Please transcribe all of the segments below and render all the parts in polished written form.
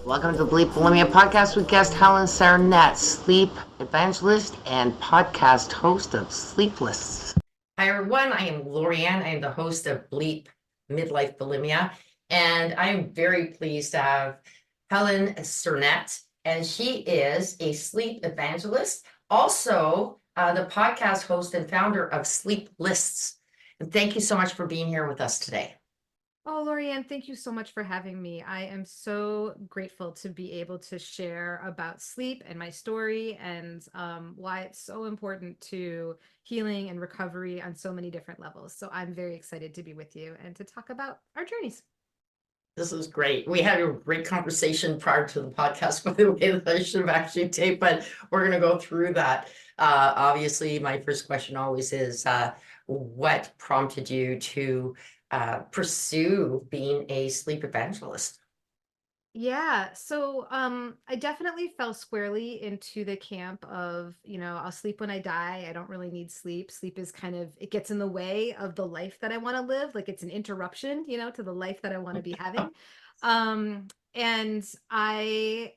Welcome to the Bleep Bulimia podcast with guest Helen Sernett, sleep evangelist and podcast host of Sleepless. Hi everyone, I am Lorianne. I am the host of Bleep Midlife Bulimia, and I am very pleased to have Helen Sernett, and she is a sleep evangelist, also the podcast host and founder of Sleepless. And thank you so much for being here with us today. Oh, Lorianne, thank you so much for having me. I am so grateful to be able to share about sleep and my story and why it's so important to healing and recovery on so many different levels. So I'm very excited to be with you and to talk about our journeys. This is great. We had a great conversation prior to the podcast, by the way, that I should have actually taped, but we're going to go through that. Obviously, my first question always is, what prompted you to pursue being a sleep evangelist? Yeah, so I definitely fell squarely into the camp of, I'll sleep when I die. I don't really need sleep. Sleep is kind of, it gets in the way of the life that I want to live. Like it's an interruption, to the life that I want to be having. And I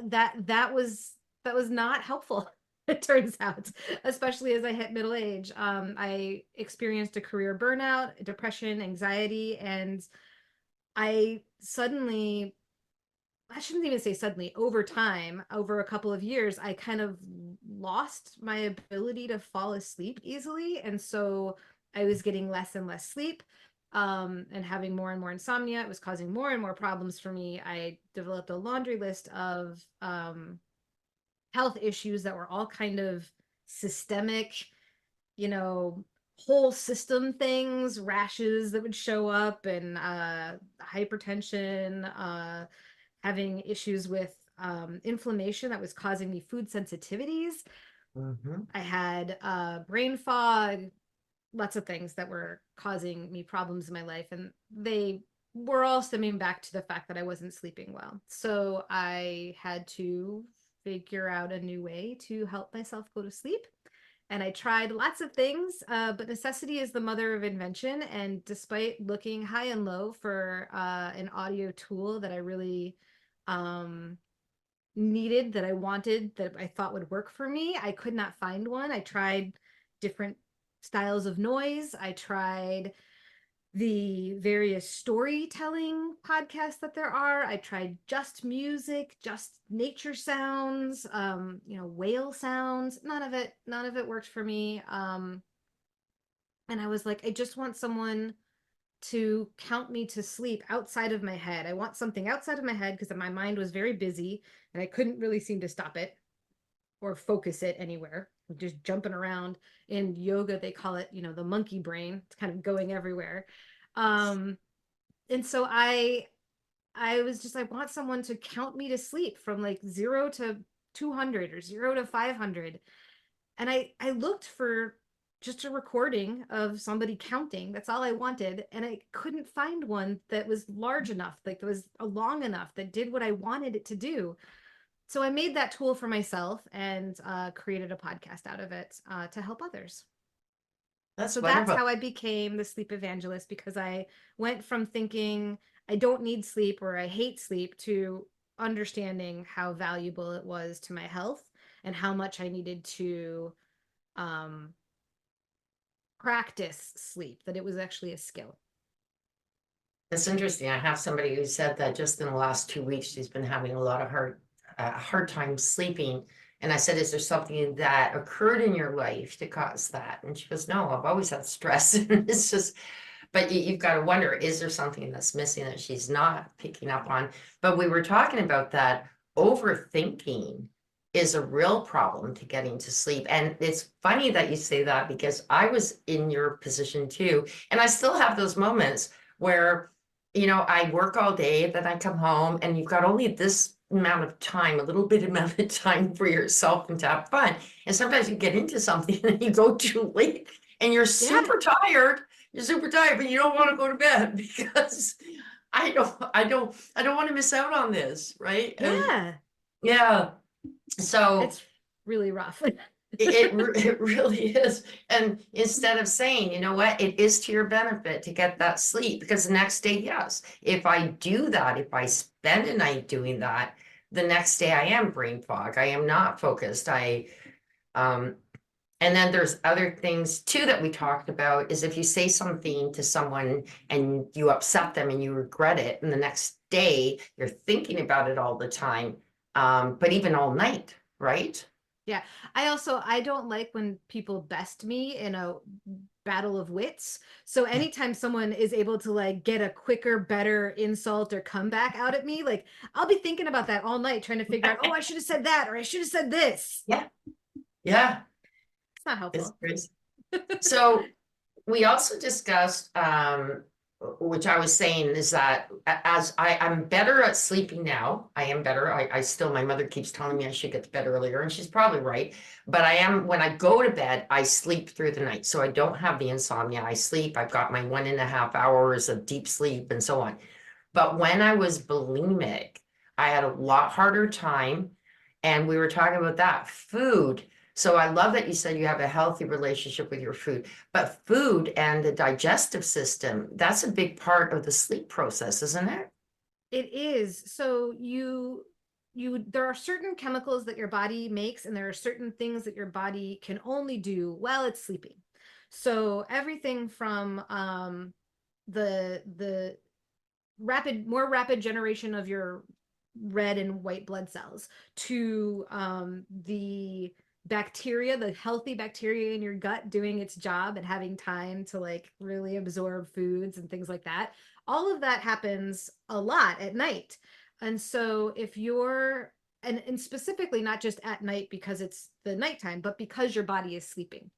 that was not helpful. It turns out, especially as I hit middle age. I experienced a career burnout, depression, anxiety, and I suddenly I shouldn't even say suddenly, over time, over a couple of years, I kind of lost my ability to fall asleep easily. And so I was getting less and less sleep, and having more and more insomnia. It was causing more and more problems for me. I developed a laundry list of health issues that were all kind of systemic, you know, whole system things, rashes that would show up, and hypertension, having issues with inflammation that was causing me food sensitivities. I had brain fog, lots of things that were causing me problems in my life. And they were all stemming back to the fact that I wasn't sleeping well. So I had to figure out a new way to help myself go to sleep. And I tried lots of things, but necessity is the mother of invention. And despite looking high and low for an audio tool that I really needed, that I wanted, that I thought would work for me, I could not find one. I tried different styles of noise. I tried the various storytelling podcasts that there are. I tried just music, just nature sounds, whale sounds. None of it worked for me. And I was like, I just want someone to count me to sleep outside of my head. I want something outside of my head because my mind was very busy and I couldn't really seem to stop it or focus it anywhere. Just jumping around. In yoga, they call it, the monkey brain. It's kind of going everywhere. Um, and so I was just, I want someone to count me to sleep from like 0 to 200 or 0 to 500. And I looked for just a recording of somebody counting. That's all I wanted. And I couldn't find one that was large enough, like that was long enough, that did what I wanted it to do. So I made that tool for myself and created a podcast out of it to help others. That's So that's wonderful. how I became the sleep evangelist, because I went from thinking I don't need sleep or I hate sleep to understanding how valuable it was to my health and how much I needed to um, practice sleep, that it was actually a skill. It's interesting. I have somebody who said that just in the last 2 weeks, she's been having a lot of hard time sleeping. And I said, is there something that occurred in your life to cause that? And she goes, no, I've always had stress. And it's just, but you've got to wonder, is there something that's missing that she's not picking up on? But we were talking about that overthinking is a real problem to getting to sleep. And it's funny that you say that, because I was in your position too. And I still have those moments where, I work all day, then I come home and you've got only this amount of time, a little bit amount of time for yourself and to have fun. And sometimes you get into something and you go too late and you're Yeah. super tired. You're super tired, but you don't want to go to bed because I don't want to miss out on this, right? Yeah. Yeah. So It's really rough. It really is. And instead of saying, you know what, it is to your benefit to get that sleep, because the next day, yes, if I do that, if I spend a night doing that, the next day I am brain fog. I am not focused. Um, and then there's other things too that we talked about is if you say something to someone and you upset them and you regret it, and the next day you're thinking about it all the time, but even all night, right? Yeah. I don't like when people best me in a battle of wits. So anytime someone is able to like get a quicker, better insult or comeback out at me, like I'll be thinking about that all night trying to figure out, oh, I should have said that or I should have said this. Yeah, yeah, It's not it's helpful. crazy. So we also discussed, which I was saying is that as I'm better at sleeping now. I am better. I still, my mother keeps telling me I should get to bed earlier, and she's probably right. But I am, when I go to bed, I sleep through the night. So I don't have the insomnia. I sleep. I've got my 1.5 hours of deep sleep and so on. But when I was bulimic, I had a lot harder time. And we were talking about that food. So I love that you said you have a healthy relationship with your food, but food and the digestive system, that's a big part of the sleep process, isn't it? It is. So there are certain chemicals that your body makes, and there are certain things that your body can only do while it's sleeping. So everything from the more rapid generation of your red and white blood cells to the bacteria, the healthy bacteria in your gut doing its job and having time to like really absorb foods and things like that. All of that happens a lot at night. And so if you're and specifically not just at night because it's the nighttime, but because your body is sleeping.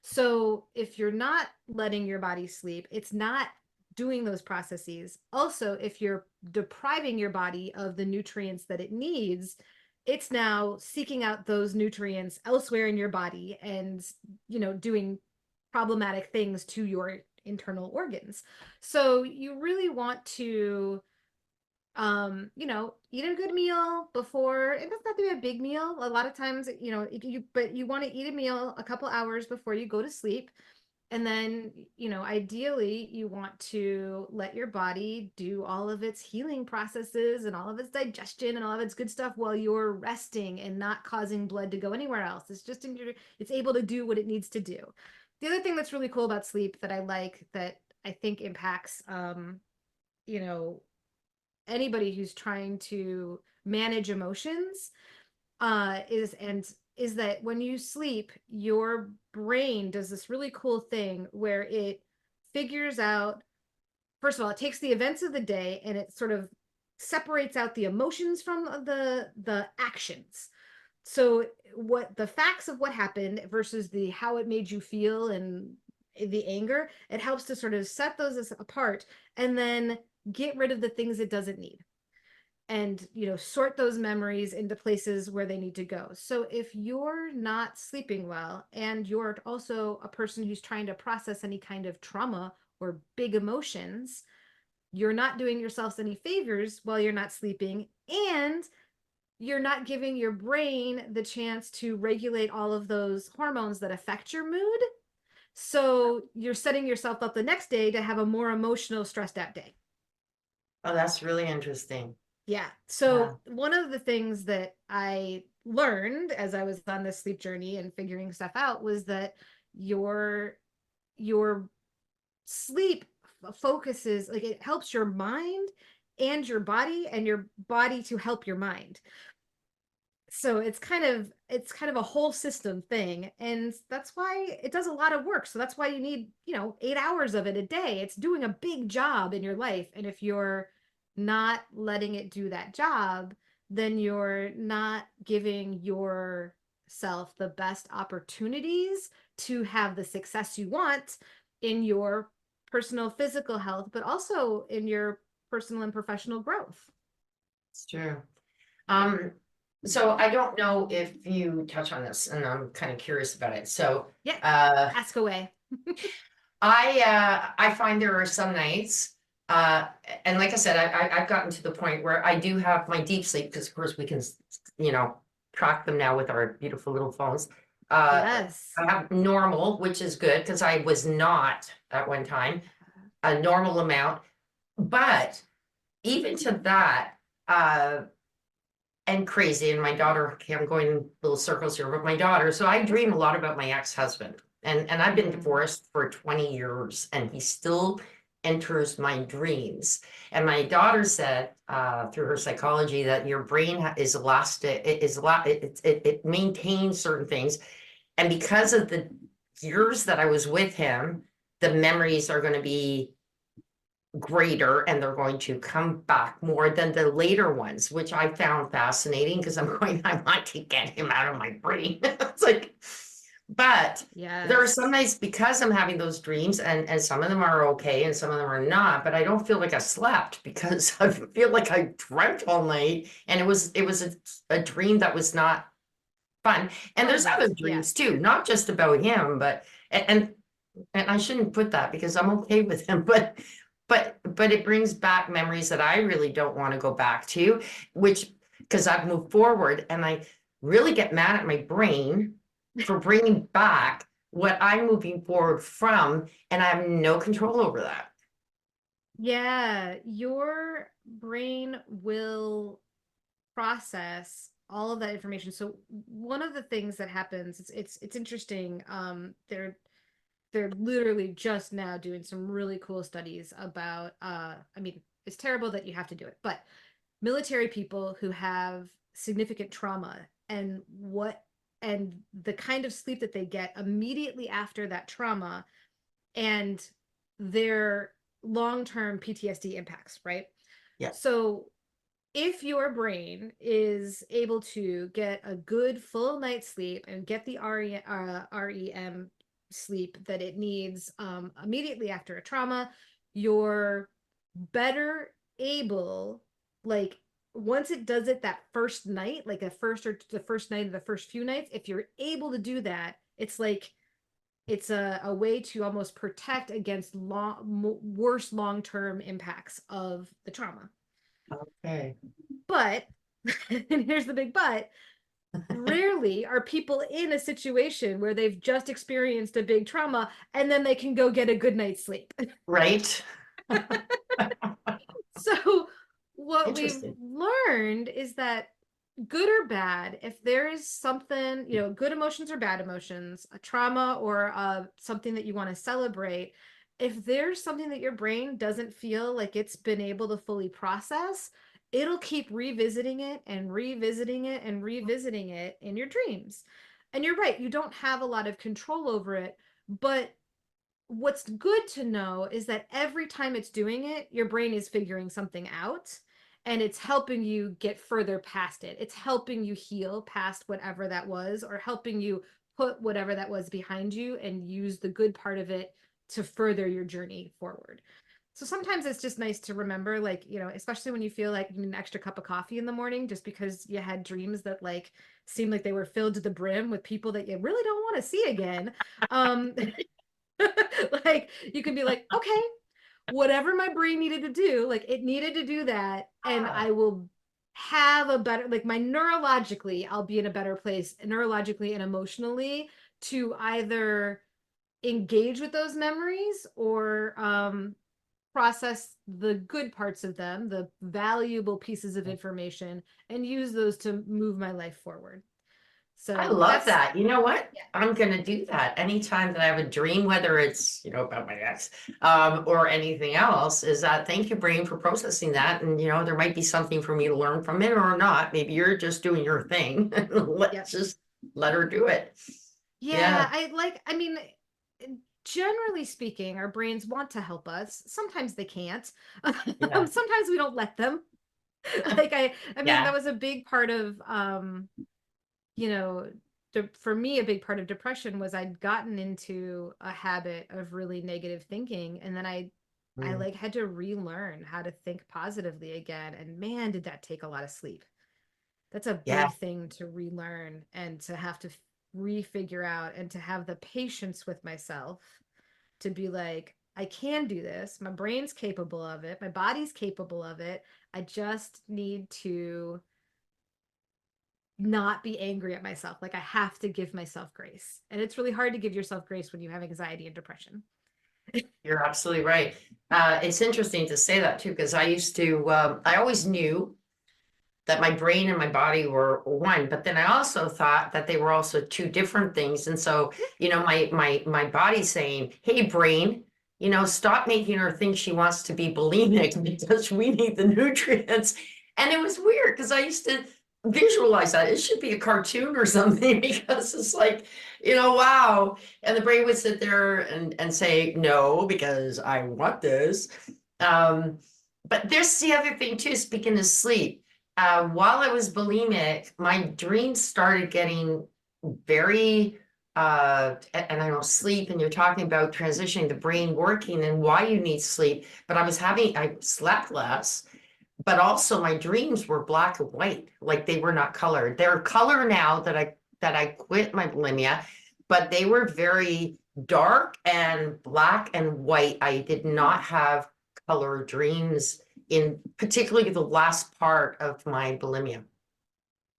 So if you're not letting your body sleep, it's not doing those processes. Also, if you're depriving your body of the nutrients that it needs, it's now seeking out those nutrients elsewhere in your body and, doing problematic things to your internal organs. So you really want to eat a good meal before. It doesn't have to be a big meal. A lot of times, but you want to eat a meal a couple hours before you go to sleep. And then, ideally, you want to let your body do all of its healing processes and all of its digestion and all of its good stuff while you're resting and not causing blood to go anywhere else. It's able to do what it needs to do. The other thing that's really cool about sleep that I like that I think impacts, you know, anybody who's trying to manage emotions is that when you sleep, your brain does this really cool thing where it figures out, first of all, it takes the events of the day and it sort of separates out the emotions from the actions. So what the facts of what happened versus the how it made you feel and the anger, it helps to sort of set those apart and then get rid of the things it doesn't need and sort those memories into places where they need to go. So if you're not sleeping well and you're also a person who's trying to process any kind of trauma or big emotions, you're not doing yourselves any favors while you're not sleeping, and you're not giving your brain the chance to regulate all of those hormones that affect your mood. So you're setting yourself up the next day to have a more emotional, stressed out day. Oh, that's really interesting. Yeah. Yeah. So one of the things that I learned as I was on this sleep journey and figuring stuff out was that your sleep focuses, like, it helps your mind and your body to help your mind. So it's kind of a whole system thing, and that's why it does a lot of work. So that's why you need 8 hours of it a day. It's doing a big job in your life, and if you're not letting it do that job, then you're not giving yourself the best opportunities to have the success you want in your personal physical health, but also in your personal and professional growth. It's true. Um, so I don't know if you touch on this, and I'm kind of curious about it. So, Yeah, uh, ask away. I find there are some nights, and like I said, I've gotten to the point where I do have my deep sleep, because of course we can, you know, track them now with our beautiful little phones. Yes. I have normal, which is good because I was not at one time a normal amount. But even to that, uh, and crazy, and my daughter, okay, I'm going in little circles here, but my daughter, so I dream a lot about my ex-husband. And I've been Mm. divorced for 20 years and he still enters my dreams. And my daughter said, through her psychology, that your brain is elastic, it is a lot, it maintains certain things. And because of the years that I was with him, the memories are going to be greater and they're going to come back more than the later ones, which I found fascinating because I'm going, I want to get him out of my brain. It's like, but there are Yes. some nights because I'm having those dreams and some of them are okay and some of them are not, but I don't feel like I slept because I feel like I dreamt all night and it was a dream that was not fun. And there's other Pleasant. Yeah. dreams too, not just about him, but and and I shouldn't put that because I'm okay with him, but it brings back memories that I really don't want to go back to, which because I've moved forward and I really get mad at my brain for bringing back what I'm moving forward from, and I have no control over that. Yeah. Your brain will process all of that information. So one of the things that happens, it's interesting. They're literally just now doing some really cool studies about I mean, it's terrible that you have to do it, but military people who have significant trauma and what and the kind of sleep that they get immediately after that trauma and their long-term PTSD impacts, right? Yeah. So if your brain is able to get a good full night's sleep and get the REM sleep that it needs immediately after a trauma, you're better able, like, once it does it that first night, like a first or the first night of the first few nights, if you're able to do that, it's like it's a way to almost protect against worse long-term impacts of the trauma. Okay. But, and here's the big but, rarely are people in a situation where they've just experienced a big trauma and then they can go get a good night's sleep. Right. So, what we've Interesting. learned is that good or bad, if there is something, good emotions or bad emotions, a trauma or something that you want to celebrate, if there's something that your brain doesn't feel like it's been able to fully process, it'll keep revisiting it and revisiting it and revisiting it in your dreams. And you're right, you don't have a lot of control over it, but what's good to know is that every time it's doing it, your brain is figuring something out and it's helping you get further past it. It's helping you heal past whatever that was or helping you put whatever that was behind you and use the good part of it to further your journey forward. So sometimes it's just nice to remember, like, especially when you feel like you need an extra cup of coffee in the morning, just because you had dreams that like seemed like they were filled to the brim with people that you really don't want to see again. Um, like you can be like, okay, whatever my brain needed to do, like it needed to do that, and Ah, I will have a better, like my neurologically, I'll be in a better place neurologically and emotionally to either engage with those memories or process the good parts of them, the valuable pieces of information, and use those to move my life forward. I So love that's that. You know what? yeah. I'm gonna do that anytime that I have a dream, whether it's, about my ex, or anything else, is that thank you, brain, for processing that. And there might be something for me to learn from it or not. Maybe you're just doing your thing. Let's Yep. just let her do it. Yeah, Yeah. I mean, generally speaking, our brains want to help us. Sometimes they can't. Yeah. Sometimes we don't let them. Like I mean, that Yeah. was a big part of you know, for me, a big part of depression was I'd gotten into a habit of really negative thinking, and then I Mm. like had to relearn how to think positively again. And man, did that take a lot of sleep. That's a Yeah. big thing to relearn and to have to refigure out and to have the patience with myself to be like, I can do this. My brain's capable of it. My body's capable of it. I just need to not be angry at myself. Like I have to give myself grace. And it's really hard to give yourself grace when you have anxiety and depression. You're absolutely right. It's interesting to say that too, because I used to, I always knew that my brain and my body were one, but then I also thought that they were also two different things. And so, my body's saying, "Hey, brain, stop making her think she wants to be bulimic because we need the nutrients." And it was weird because I used to visualize that it should be a cartoon or something because it's like, wow. And the brain would sit there and say, "No, because I want this." Um, but there's the other thing too, speaking of sleep. While I was bulimic, my dreams started getting very, and I don't sleep, and you're talking about transitioning the brain working and why you need sleep, but I slept less, but also my dreams were black and white, like they were not colored. They're color now that I quit my bulimia, but they were very dark and black and white. I did not have color dreams in particularly the last part of my bulimia.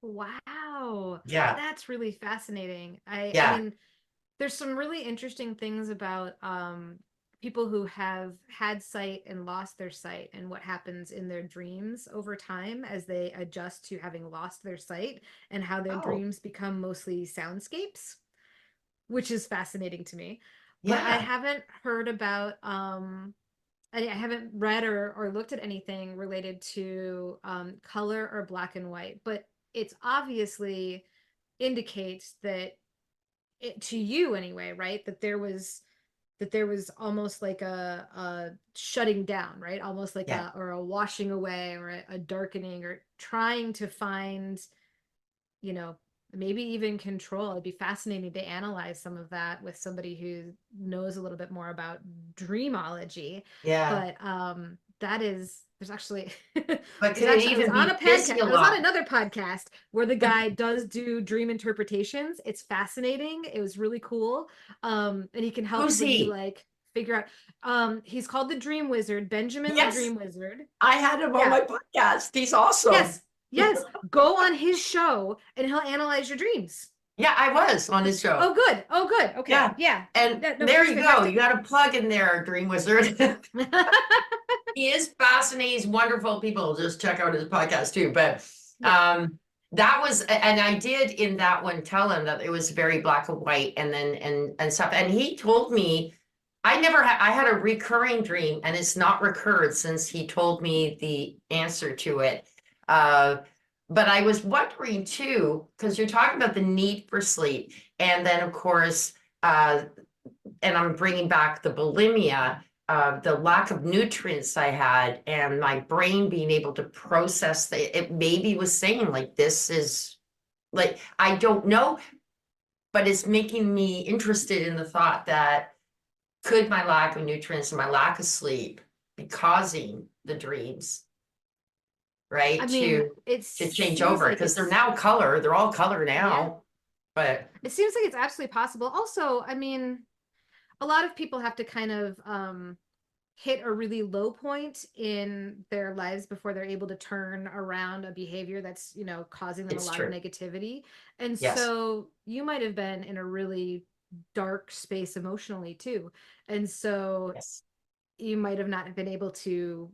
Wow. Yeah, That's really fascinating. I yeah. mean, there's some really interesting things about people who have had sight and lost their sight and what happens in their dreams over time as they adjust to having lost their sight and how their Oh, dreams become mostly soundscapes, which is fascinating to me. But I yeah, haven't heard about I haven't read or looked at anything related to color or black and white, but it's obviously indicates that to you anyway, right? That there was almost like a shutting down, right? Almost like yeah. a washing away or a darkening or trying to find, you know, maybe even control. It'd be fascinating to analyze some of that with somebody who knows a little bit more about dreamology. Yeah, But that is there's actually but could it I was even on a be busy podcast. a I was on lot? another podcast where the guy does do dream interpretations. It's fascinating. It was really cool. And he can help Who's somebody he? like figure out he's called the Dream Wizard, Benjamin the Yes, Dream Wizard. I had him on Yeah. my podcast. He's awesome. Yes, yes. Go on his show and he'll analyze your dreams. Yeah, I was on his show. Oh, good. Oh, good. Okay. Yeah. Yeah. And No, there he's you go. You fantastic. got a plug in there, Dream Wizard. He is fascinating. He's wonderful. People just check out his podcast too. But Yeah. that was, and I did in that one tell him that it was very black and white, and then and stuff. And he told me I had a recurring dream, and it's not recurred since he told me the answer to it. Uh, but I was wondering too, because you're talking about the need for sleep, and then of course, uh, and I'm bringing back the bulimia, the lack of nutrients I had, and my brain being able to process it maybe was saying like this is like I don't know, but it's making me interested in the thought that could my lack of nutrients and my lack of sleep be causing the dreams, I right? mean, it To change seems over like because they're all color yeah, now, but it seems like it's absolutely possible. Also, I mean, a lot of people have to kind of hit a really low point in their lives before they're able to turn around a behavior that's, causing them a it's lot of true. negativity. And Yes, so you might have been in a really dark space emotionally too. And so yes, you might have not been able to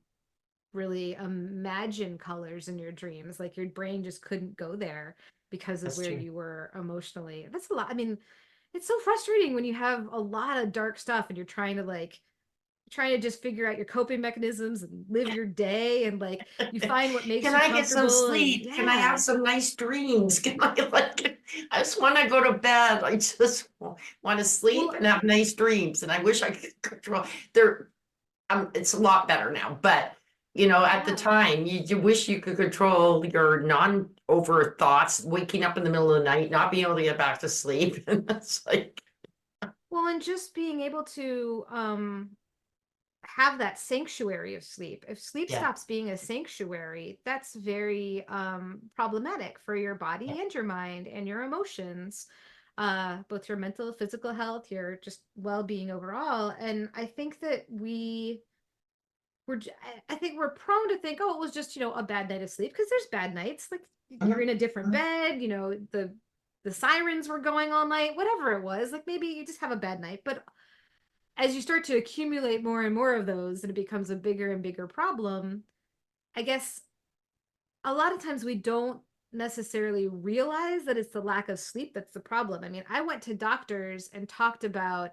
really imagine colors in your dreams. Like your brain just couldn't go there because of that's where true. you were emotionally. That's a lot. I mean, it's so frustrating when you have a lot of dark stuff and you're trying to just figure out your coping mechanisms and live your day and like you find what makes Can you I get some comfortable and sleep? Can I have yeah. some nice dreams? Can I like, I just want to go to bed. I just want to sleep Well, and have nice dreams. And I wish I could control there. It's a lot better now, but at the yeah. time, you wish you could control your non-over thoughts, waking up in the middle of the night, not being able to get back to sleep. And that's like, Well, and just being able to have that sanctuary of sleep. If sleep yeah, stops being a sanctuary, that's very problematic for your yeah, body and your mind and your emotions, both your mental, physical health, your just well-being overall. And I think that I think we're prone to think, oh, it was just, a bad night of sleep, because there's bad nights. Like you're Mhm, in a different mhm. bed, the sirens were going all night, whatever it was. Like maybe you just have a bad night. But as you start to accumulate more and more of those, and it becomes a bigger and bigger problem, I guess a lot of times we don't necessarily realize that it's the lack of sleep that's the problem. I mean, I went to doctors and talked about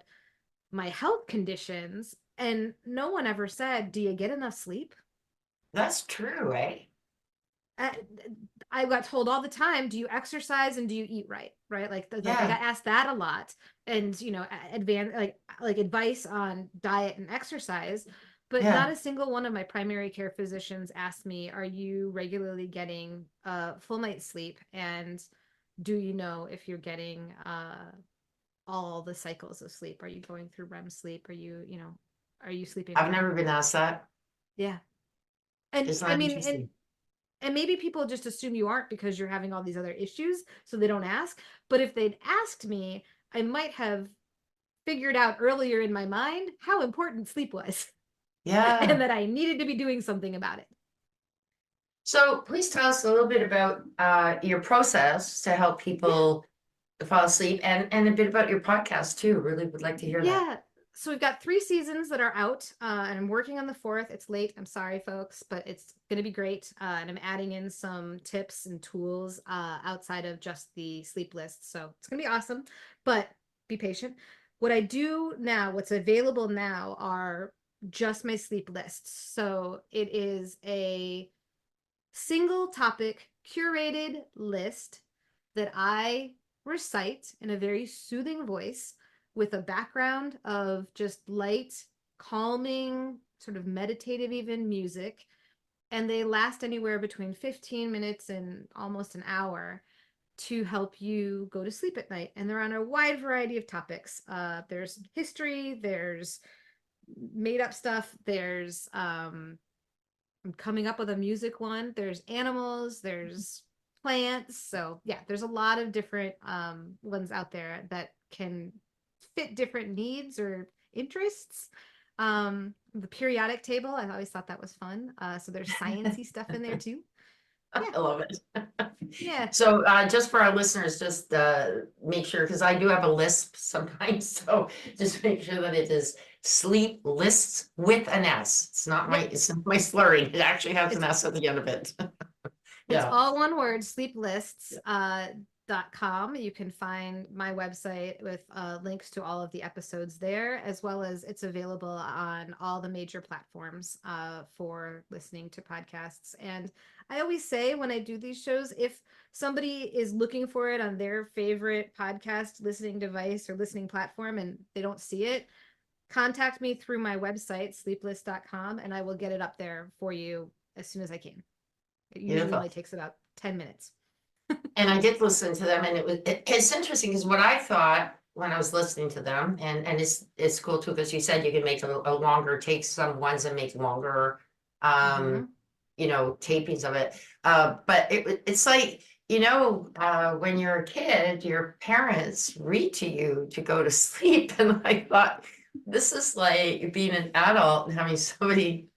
my health conditions, and no one ever said, do you get enough sleep? That's true, eh? uh, I got told all the time, do you exercise and do you eat right? Right? Like I Yeah, got asked that a lot, and advance like advice on diet and exercise, but not yeah. a single one of my primary care physicians asked me, are you regularly getting full night's sleep, and do you know if you're getting all the cycles of sleep? Are you going through REM sleep? Are you sleeping I've well? never been asked that. Yeah. And Isn't I that mean, and interesting? and maybe people just assume you aren't because you're having all these other issues, so they don't ask. But if they'd asked me, I might have figured out earlier in my mind how important sleep was and Yeah. that I needed to be doing something about it. So please tell us a little bit about your process to help Yeah. people fall asleep, and a bit about your podcast too. Really would like to hear that. Yeah. So we've got 3 seasons that are out, and I'm working on the fourth. It's late. I'm sorry, folks, but it's going to be great. And I'm adding in some tips and tools outside of just the sleep list. So it's going to be awesome, but be patient. What I do now, what's available now, are just my sleep lists. So it is a single topic curated list that I recite in a very soothing voice with a background of just light, calming, sort of meditative, even music. And they last anywhere between 15 minutes and almost an hour to help you go to sleep at night. And they're on a wide variety of topics. There's history, there's made up stuff, there's I'm coming up with a music one. There's animals, there's plants. So yeah, there's a lot of different ones out there that can fit different needs or interests. The periodic table, I always thought that was fun. So there's sciencey stuff in there too. Yeah, I love it. yeah, So just for our listeners, just make sure, because I do have a lisp sometimes, so just make sure that it is sleep lists with an S. yep. It's not my slurring. It actually has an It's S at the end of it. It's Yeah. all one word, sleeplists.com. You can find my website with links to all of the episodes there, as well as it's available on all the major platforms for listening to podcasts. And I always say when I do these shows, if somebody is looking for it on their favorite podcast listening device or listening platform and they don't see it, contact me through my website, sleeplist.com, and I will get it up there for you as soon as I can. It usually Beautiful. only takes about 10 minutes. And I did listen to them, and it's interesting because what I thought when I was listening to them, and it's cool too, because you said you can make a longer, take some ones and make longer um Mm-hmm. tapings of it. But it's like, when you're a kid, your parents read to you to go to sleep. And I thought, this is like being an adult and having somebody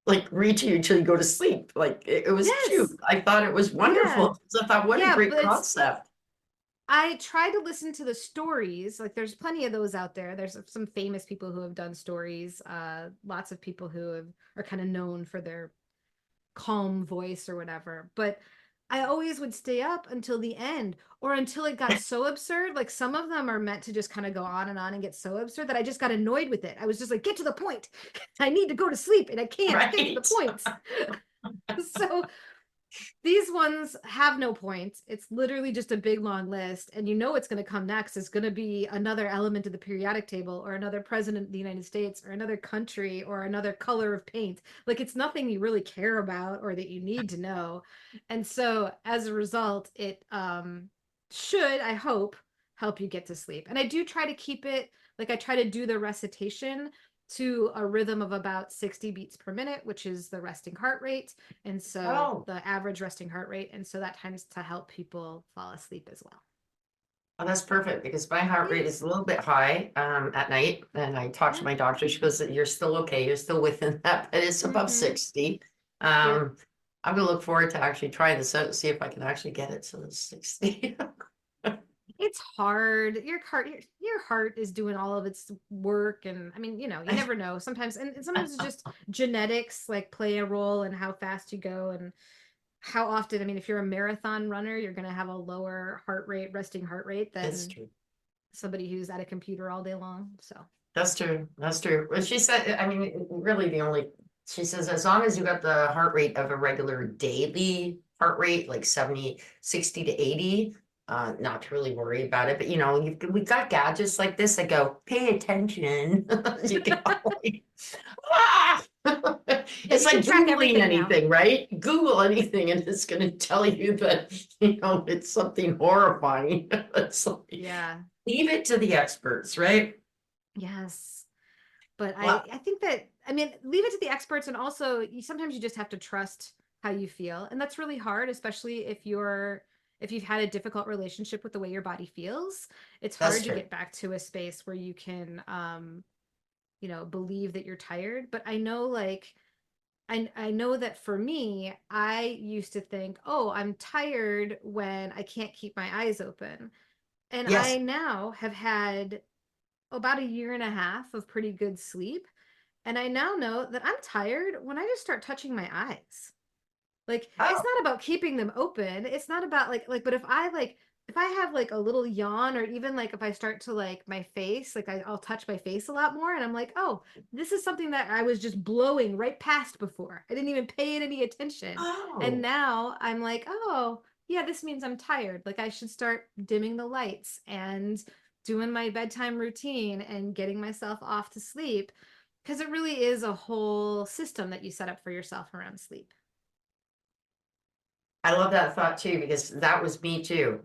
like read to you till you go to sleep. Like it was cute. Yes. I thought it was Yeah. wonderful. So I thought, what a Yeah. great But concept. I try to listen to the stories. Like there's plenty of those out there. There's some famous people who have done stories. Lots of people are kind of known for their calm voice or whatever. But I always would stay up until the end or until it got so absurd. Like some of them are meant to just kind of go on and get so absurd that I just got annoyed with it. I was just like, get to the point. I need to go to sleep and I can't get to the Right. point. So these ones have no point. It's literally just a big long list. And you know what's going to come next is going to be another element of the periodic table or another president of the United States or another country or another color of paint. Like it's nothing you really care about or that you need to know. And so as a result, it should, I hope, help you get to sleep. And I do try to keep it, like I try to do the recitation to a rhythm of about 60 beats per minute, which is the resting heart rate. And so Oh, the average resting heart rate. And so that tends to help people fall asleep as well. Oh, that's perfect because my heart rate Yeah. is a little bit high at night. And I talked to Yeah. my doctor. She goes, you're still okay. You're still within that, but it's above Mm-hmm. 60. Yep. I'm gonna look forward to actually trying this out, see if I can actually get it to the 60. It's hard. Your heart is doing all of its work, and I mean, you never know. Sometimes, and sometimes it's just genetics like play a role in how fast you go and how often. I mean, if you're a marathon runner, you're going to have a lower heart rate, resting heart rate It's than true. somebody who's at a computer all day long. So, That's true. That's true. Well, she said, I mean, really she says, as long as you got the heart rate of a regular daily heart rate, like 70, 60 to 80, not to really worry about it. But we got gadgets like this that go, pay attention. You can like, ah! yeah, It's you can like track Googling everything now. anything, right? Google anything and it's gonna tell you that, it's something horrifying. It's like, Yeah. leave it to the experts, right? Yes. But Well, I think that, I mean, leave it to the experts, and also sometimes you just have to trust how you feel, and that's really hard, especially if you've had a difficult relationship with the way your body feels. It's that's hard to true. get back to a space where you can believe that you're tired. But I know, like, I know that for me, I used to think, oh, I'm tired when I can't keep my eyes open, and I Yes. now have had about a year and a half of pretty good sleep. And I now know that I'm tired when I just start touching my eyes. Like, it's Oh, not about keeping them open. It's not about but if I have like a little yawn, or even like if I start to like my face, like I'll touch my face a lot more, and I'm like, oh, this is something that I was just blowing right past before. I didn't even pay it any attention. And oh, now I'm like, oh, yeah, this means I'm tired. Like I should start dimming the lights and doing my bedtime routine and getting myself off to sleep, because it really is a whole system that you set up for yourself around sleep. I love that thought too, because that was me too.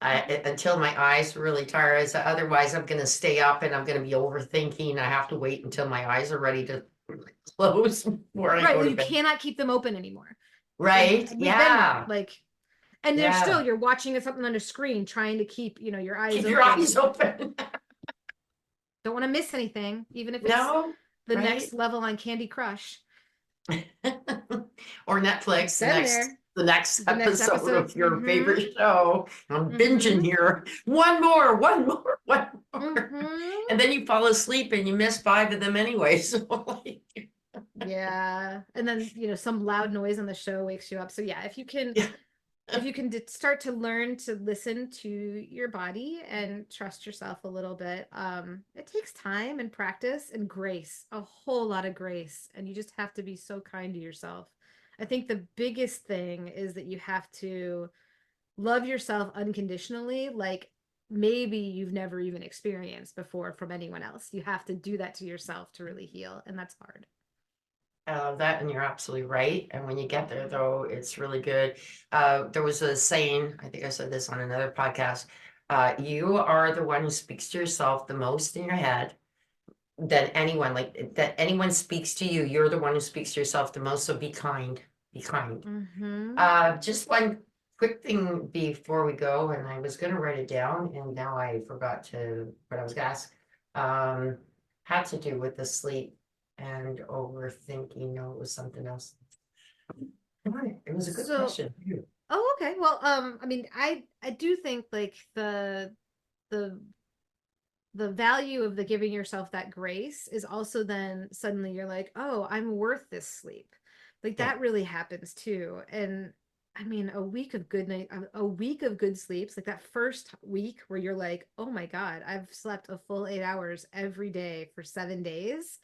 Mhm. Until my eyes were really tired, I said, otherwise I'm gonna stay up and I'm gonna be overthinking. I have to wait until my eyes are ready to close before I Right. go Well, to you bed. cannot keep them open anymore. And Right? we've been there. Yeah. Like, and there's still, Yeah. you're watching something on a screen trying to keep, your eyes Keep your open. eyes open. Don't want to miss anything, even if it's No, the right? next level on Candy Crush. Or Netflix, the Been next there. the next The next episode episode. of your Mm-hmm. favorite show. I'm binging Mm-hmm. here. One more, one more, one more. Mm-hmm. And then you fall asleep and you miss five of them anyway. So like, Yeah. And then, some loud noise on the show wakes you up. So yeah, yeah. if you can start to learn to listen to your body and trust yourself a little bit, it takes time and practice and grace, a whole lot of grace, and you just have to be so kind to yourself. I think the biggest thing is that you have to love yourself unconditionally, like maybe you've never even experienced before from anyone else. You have to do that to yourself to really heal, and that's hard. I love that, and you're absolutely right. And when you get there, though, it's really good. There was a saying, I think I said this on another podcast. You are the one who speaks to yourself the most in your head than anyone. Like that anyone speaks to you, you're the one who speaks to yourself the most. So be kind. Be kind. Mm-hmm. Just one quick thing before we go, and I was gonna write it down, and now I forgot to what I was gonna ask. Um, had to do with the sleep and overthinking. No, it was something else. Come on, it was a good So, question. Too. oh, okay. Well, I mean, I do think like the the value of the giving yourself that grace is also then suddenly you're like, oh, I'm worth this sleep. Like Yeah. that really happens too. And I mean, a week of good sleeps, like that first week where you're like, oh my God, I've slept a full 8 hours every day for 7 days.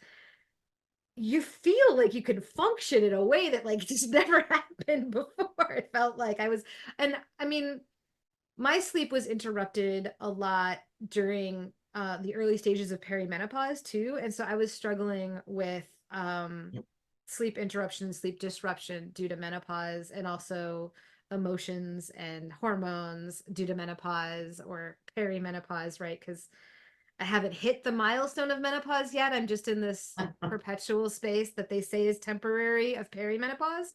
You feel like you can function in a way that like just never happened before. It felt like and I mean, my sleep was interrupted a lot during the early stages of perimenopause too, and so I was struggling with Yep. sleep interruption, sleep disruption due to menopause, and also emotions and hormones due to menopause or perimenopause, right? Because I haven't hit the milestone of menopause yet. I'm just in this perpetual space that they say is temporary of perimenopause.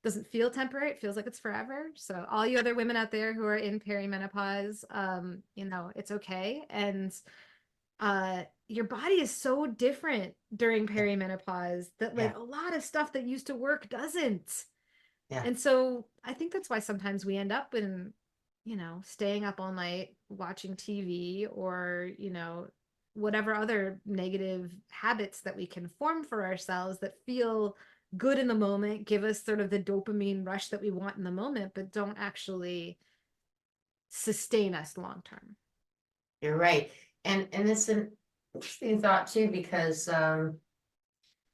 doesn't feel temporary. It feels like it's forever. So all you other women out there who are in perimenopause, you know, it's okay. And your body is so different during Yeah. perimenopause that Yeah. like a lot of stuff that used to work doesn't. Yeah. And so I think that's why sometimes we end up in, you know, staying up all night watching TV, or, you know, whatever other negative habits that we can form for ourselves that feel good in the moment, give us sort of the dopamine rush that we want in the moment, but don't actually sustain us long term. You're right. And it's an interesting thought too, because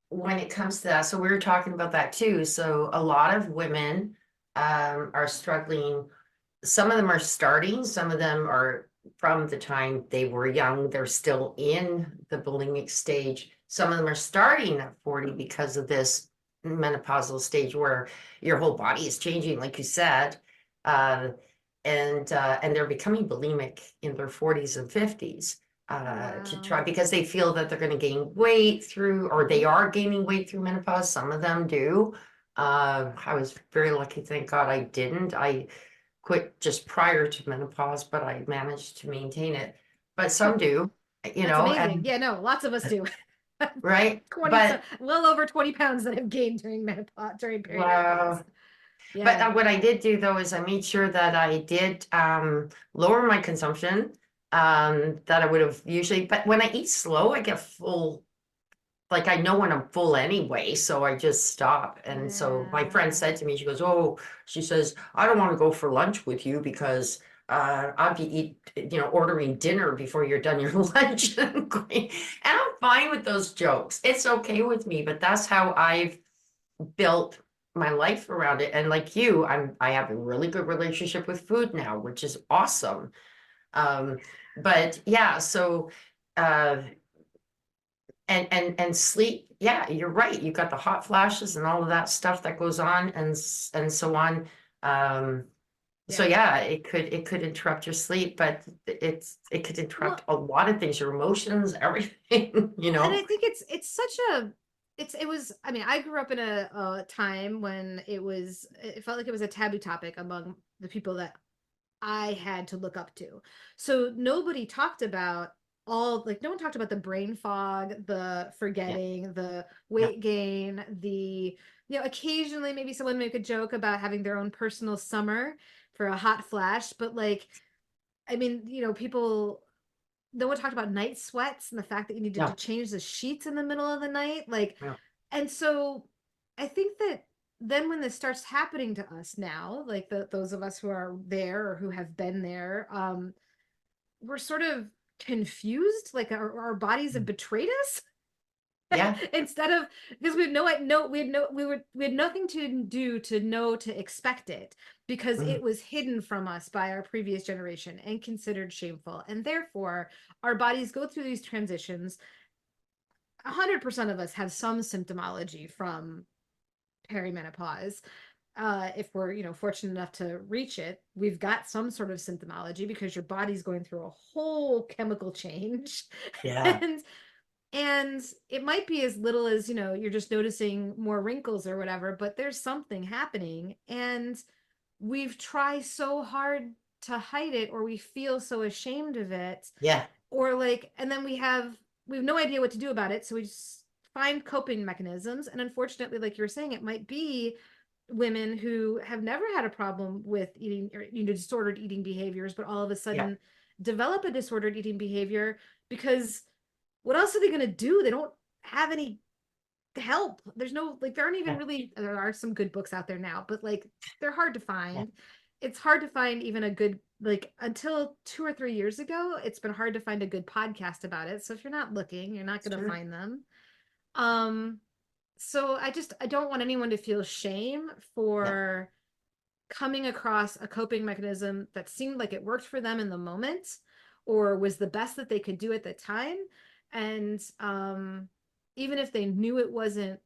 when it comes to that, so we were talking about that too. So a lot of women are struggling. Some of them are starting, some of them are from the time they were young, they're still in the bulimic stage. Some of them are starting at 40 because of this menopausal stage where your whole body is changing, like you said. Uh, and they're becoming bulimic in their 40s and 50s to Wow. try, because they feel that they're going to gain weight through, or they are gaining weight through menopause. Some of them do. I was very lucky, thank God I didn't. I quit just prior to menopause, but I managed to maintain it. But some do, you That's know, amazing. and Yeah, no, lots of us do. right. 20 so But well over 20 pounds that I've gained during menopause, during perimenopause. wow. But Yeah. what I did do though is I made sure that I did lower my consumption that I would have usually. But when I eat slow, I get full. Like I know when I'm full anyway, so I just stop. And so my friend Yeah. said to me, she goes, "Oh," she says, "I don't want to go for lunch with you because I'll be ordering dinner before you're done your lunch." And I'm fine with those jokes. It's okay with me, but that's how I've built my life around it. And like you, I have a really good relationship with food now, which is awesome. Um, but yeah, so uh and sleep, yeah, you're right, you've got the hot flashes and all of that stuff that goes on, and so on. um so Yeah. yeah, it could interrupt your sleep, but it could interrupt Well, a lot of things, your emotions, everything, you and know. I think it's such a it was, I mean, I grew up in a time when it felt like it was a taboo topic among the people that I had to look up to. So nobody talked about no one talked about the brain fog, the Yeah. forgetting, the Yeah. weight gain, occasionally maybe someone make a joke about having their own personal summer for a hot flash, but like, I mean, people, no one talked about night sweats and the fact that you needed to No. change the sheets in the middle of the night. Like, No. and so I think that then when this starts happening to us now, like those of us who are there or who have been there, we're sort of confused, like our bodies have betrayed us. Yeah. Instead of, because we had no we had no we had nothing to do to know to expect it, because Mhm. it was hidden from us by our previous generation and considered shameful, and therefore our bodies go through these transitions. 100% of us have some symptomology from perimenopause. If we're, fortunate enough to reach it, we've got some sort of symptomology because your body's going through a whole chemical change. Yeah. and and it might be as little as, you're just noticing more wrinkles or whatever, but there's something happening, and we've tried so hard to hide it, or we feel so ashamed of it, Yeah. or like, and then we have no idea what to do about it, so we just find coping mechanisms. And unfortunately, like you were saying, it might be women who have never had a problem with eating, or disordered eating behaviors, but all of a Yeah. sudden develop a disordered eating behavior because what else are they going to do? They don't have any help. There's no, like, there aren't even Yeah. really, there are some good books out there now, but like they're hard to Yeah. find. It's hard to find even a good, like, until 2 or 3 years ago, it's been hard to find a good podcast about it. So if you're not looking, you're not It's going to true. find them. Um, so I don't want anyone to feel shame Yeah. for coming across a coping mechanism that seemed like it worked for them in the moment, or was the best that they could do at the time. And even if they knew it wasn't,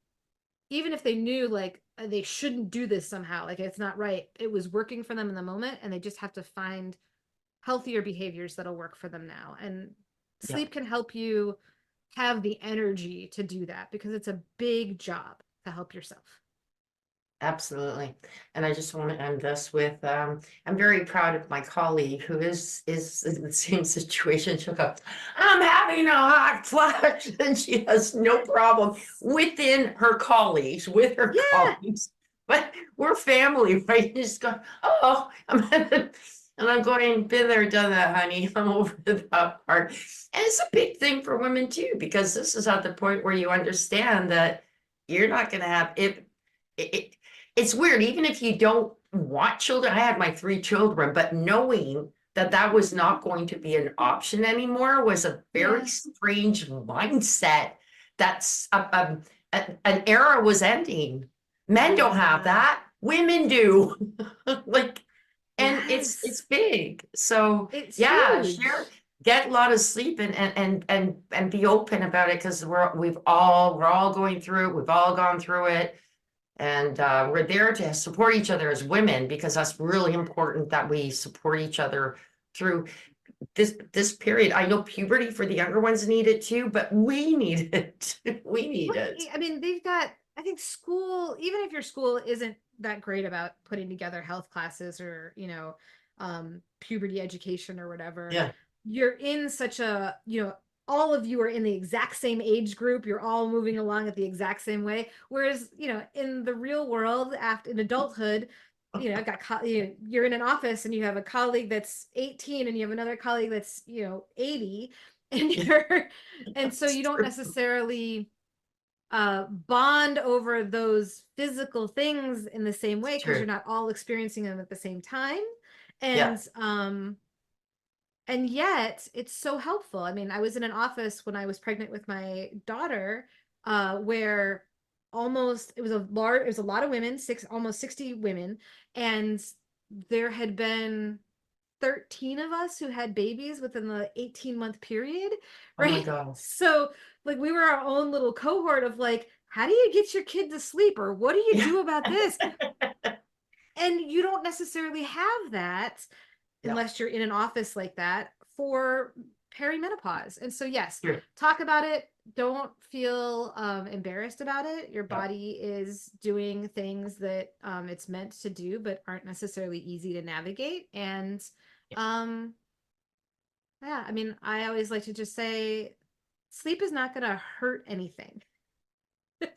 even if they knew like they shouldn't do this somehow, like it's not right, it was working for them in the moment, and they just have to find healthier behaviors that'll work for them now. And Yeah. sleep can help you have the energy to do that, because it's a big job to help yourself. Absolutely. And I just want to end this with, I'm very proud of my colleague who is in the same situation. She'll go, I'm having a hot flash, and she has no problem within her colleagues, with her Yeah. colleagues. But we're family, right? You just go, oh, and I'm going, been there, done that, honey. I'm over that part. And it's a big thing for women too, because this is at the point where you understand that you're not going to have it, it's weird, even if you don't want children. I had my 3 children, but knowing that that was not going to be an option anymore was a very Yeah. strange mindset. That's an era was ending. Men don't have Yeah. that, women do. Like, and it's Yes. big. So It's yeah, share, huge. get a lot of sleep, and be open about it, because we're all going through it. We've all gone through it. And we're there to support each other as women, because that's really important that we support each other through this period. I know puberty for the younger ones need it too, but we need it. We need it. Right. I mean, they've got, I think school, even if your school isn't that great about putting together health classes or, puberty education or whatever, Yeah. you're in such a, all of you are in the exact same age group. You're all moving along at the exact same way. Whereas, in the real world, after in adulthood, I've got, you're in an office and you have a colleague that's 18 and you have another colleague that's, 80 and and so It's you don't true. necessarily bond over those physical things in the same way It's because true. you're not all experiencing them at the same time. Yeah. And yet it's so helpful. I mean, I was in an office when I was pregnant with my daughter, where it was a lot of women, almost 60 women, and there had been 13 of us who had babies within the 18-month period, Oh my right? God. So like we were our own little cohort of like, how do you get your kid to sleep, or what do you Yeah. do about this? And you don't necessarily have that No. unless you're in an office like that for perimenopause. And so yes, True. talk about it. Don't feel embarrassed about it. Your No. body is doing things that it's meant to do, but aren't necessarily easy to navigate. And um, yeah, I mean, I always like to just say sleep is not going to hurt anything.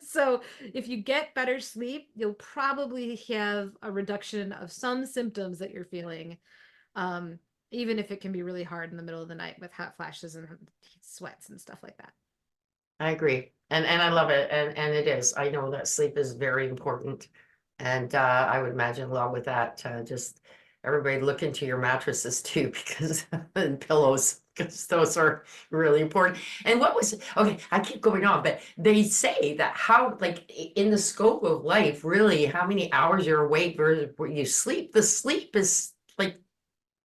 So if you get better sleep, you'll probably have a reduction of some symptoms that you're feeling, um, even if it can be really hard in the middle of the night with hot flashes and sweats and stuff like that. I agree. And I love it. And it is. I know that sleep is very important. And I would imagine along with that, just everybody look into your mattresses too, because and pillows, because those are really important. And what was okay, I keep going on, but they say that how, like, in the scope of life, really, how many hours you're awake versus where you sleep, the sleep is like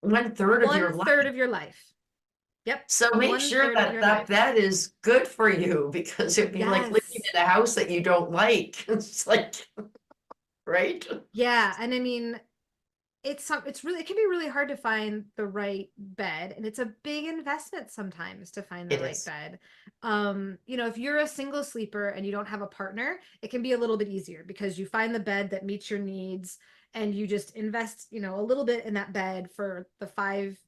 1/3 of your One life. third of your life. Yep. So make One sure third of that your that life. bed is good for you, because it'd be like living Yes. in a house that you don't like. It's like, right? Yeah. And I mean, it can be really hard to find the right bed, and it's a big investment sometimes to find the It right is. bed. If you're a single sleeper and you don't have a partner, it can be a little bit easier because you find the bed that meets your needs and you just invest, a little bit in that bed for the 5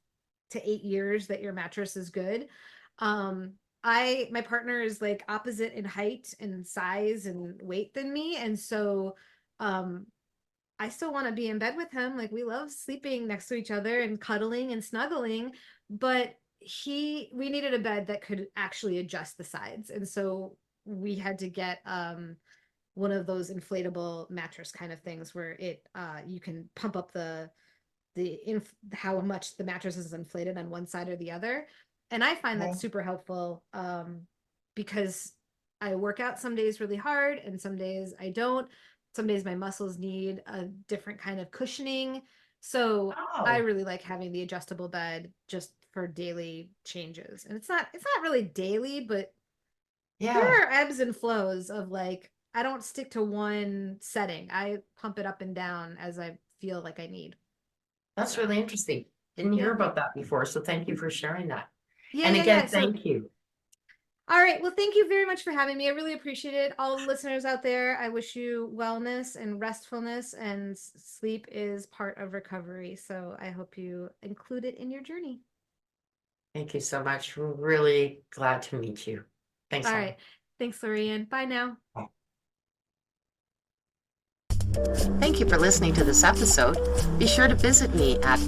to 8 years that your mattress is good. My partner is like opposite in height and size and weight than me, and so um I still want to be in bed with him. Like we love sleeping next to each other and cuddling and snuggling, but we needed a bed that could actually adjust the sides. And so we had to get one of those inflatable mattress kind of things where you can pump up how much the mattress is inflated on one side or the other. And I find that Yeah. super helpful because I work out some days really hard and some days I don't. Some days my muscles need a different kind of cushioning. So I Oh, really like having the adjustable bed just for daily changes. And it's not really daily, but yeah. there are ebbs and flows of like I don't stick to one setting. I pump it up and down as I feel like I need. That's So, really interesting. Didn't hear yeah. about that before, so thank you for sharing that. Yeah, And yeah, yeah. again, So thank you. All right. Well, thank you very much for having me. I really appreciate it. All the listeners out there, I wish you wellness and restfulness, and sleep is part of recovery. So I hope you include it in your journey. Thank you so much. We're really glad to meet you. Thanks, All Helen. right. Thanks, Lorianne. Bye now. Thank you for listening to this episode. Be sure to visit me at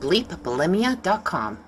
bleepbulimia.com.